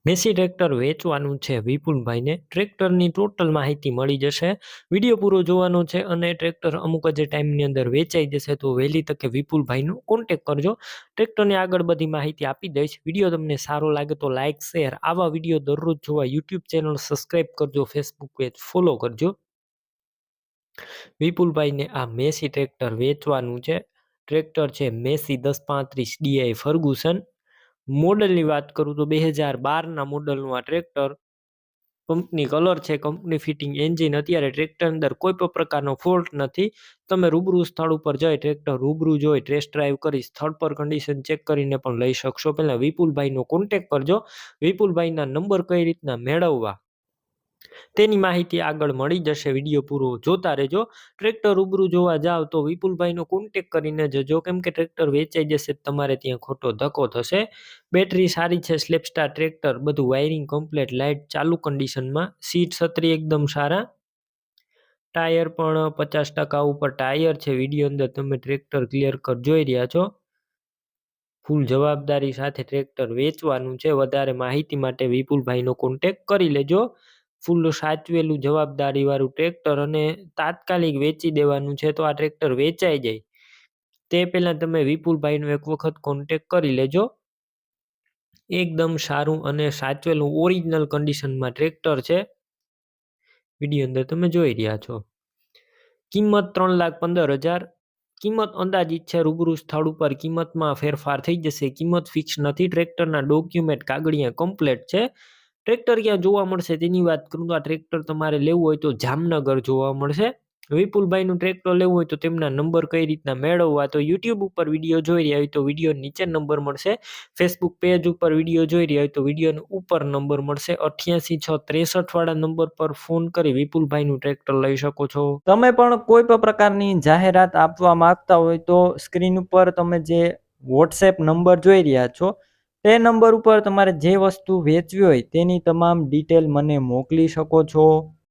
Massey tractor વેચવાનું છે વિપુલભાઈને. ટ્રેક્ટરની ટોટલ માહિતી મળી જશે. વિડીયો પૂરો જોવાનો છે અને ટ્રેક્ટર અમુક જ ટાઈમની અંદર વેચાઈ જશે તો વહેલી તકે વિપુલભાઈનો કોન્ટેક કરજો. ટ્રેક્ટરની આગળ બધી માહિતી આપી દઈશ. વિડીયો તમને સારો લાગે તો લાઇક શેર આવા વિડીયો દરરોજ જોવા યુટ્યુબ ચેનલ સબસ્ક્રાઈબ કરજો, ફેસબુક પેજ ફોલો કરજો. વિપુલભાઈને આ મેસી ટ્રેક્ટર વેચવાનું છે. ટ્રેક્ટર છે મેસી 1035 DI ફર્ગુસન. મોડલની વાત કરું તો 2012ના મોડલનું આ ટ્રેક્ટર. કંપની કલર છે, કંપની ફિટિંગ એન્જિન. અત્યારે ટ્રેક્ટર અંદર કોઈ પણ પ્રકારનો ફોલ્ટ નથી. તમે રૂબરૂ સ્થળ ઉપર જઈ ટ્રેક્ટર રૂબરૂ જોઈ ટેસ્ટ ડ્રાઈવ કરી સ્થળ પર કન્ડિશન ચેક કરીને પણ લઈ શકશો. પહેલા વિપુલભાઈનો કોન્ટેક કરજો. વિપુલભાઈના નંબર કઈ રીતના મેળવવા તેની માહિતી આગળ મળી જશે. વિડીયો પૂરો જોતા રહેજો. ટ્રેક્ટર રૂબરૂ જોવા જાવ તો વિપુલભાઈનો કોન્ટેક કરીને જજો, કેમ કે ટ્રેક્ટર વેચાઈ જશે તમારે ત્યાં ખોટો ધક્કો થશે. બેટરી સારી છે, સ્લેપસ્ટાર ટ્રેક્ટર, બધું વાયરિંગ કમ્પ્લીટ, લાઇટ ચાલુ કન્ડિશનમાં, સીટ છત્રી એકદમ સારા, ટાયર પણ 50% ઉપર ટાયર છે. વિડીયો અંદર તમે ટ્રેક્ટર ક્લિયર કટ જોઈ રહ્યા છો. ફૂલ જવાબદારી સાથે ટ્રેક્ટર વેચવાનું છે. વધારે માહિતી માટે વિપુલભાઈનો કોન્ટેક કરી લેજો. ફૂલ સાચવેલું જવાબદારી વાળું ટ્રેક્ટર અને તાત્કાલિક વેચી દેવાનું છે. તો આ ટ્રેક્ટર વેચાઈ જાય તે પહેલા તમે વિપુલભાઈનો એક વખત કોન્ટેક કરી લેજો. એકદમ સારું અને સાચવેલું ઓરિજિનલ કન્ડિશનમાં ટ્રેક્ટર છે. વિડીયો અંદર તમે જોઈ રહ્યા છો. કિંમત 3,15,000. કિંમત અંદાજિત છે. રૂબરૂ સ્થળ ઉપર કિંમતમાં ફેરફાર થઈ જશે. કિંમત ફિક્સ નથી. ટ્રેક્ટરના ડોક્યુમેન્ટ કાગળિયા કમ્પ્લીટ છે. ટ્રેક્ટર ક્યાં જોવા મળશે તેની વાત કરું તો આ ટ્રેક્ટર તમારે લેવું હોય તો જામનગર જોવા મળશે. વિપુલભાઈનું ટ્રેક્ટર લેવું હોય તો તેમના નંબર કઈ રીતના મેળવવા, તો યુટ્યુબ ઉપર વિડીયો જોઈ રહ્યા હોય તો વિડીયો નીચે નંબર મળશે. ફેસબુક પેજ ઉપર વિડીયો જોઈ રહ્યા હોય તો વિડીયોનો ઉપર નંબર મળશે. 88 6 63 વાળા નંબર પર ફોન કરી વિપુલભાઈનું ટ્રેક્ટર લઈ શકો છો. તમે પણ કોઈ પણ પ્રકારની જાહેરાત આપવા માંગતા હોય તો સ્ક્રીન ઉપર તમે જે વોટ્સએપ નંબર જોઈ રહ્યા છો તે નંબર ઉપર તમારે જે વસ્તુ વેચવી હોય તેની તમામ ડિટેલ મને મોકલી શકો છો.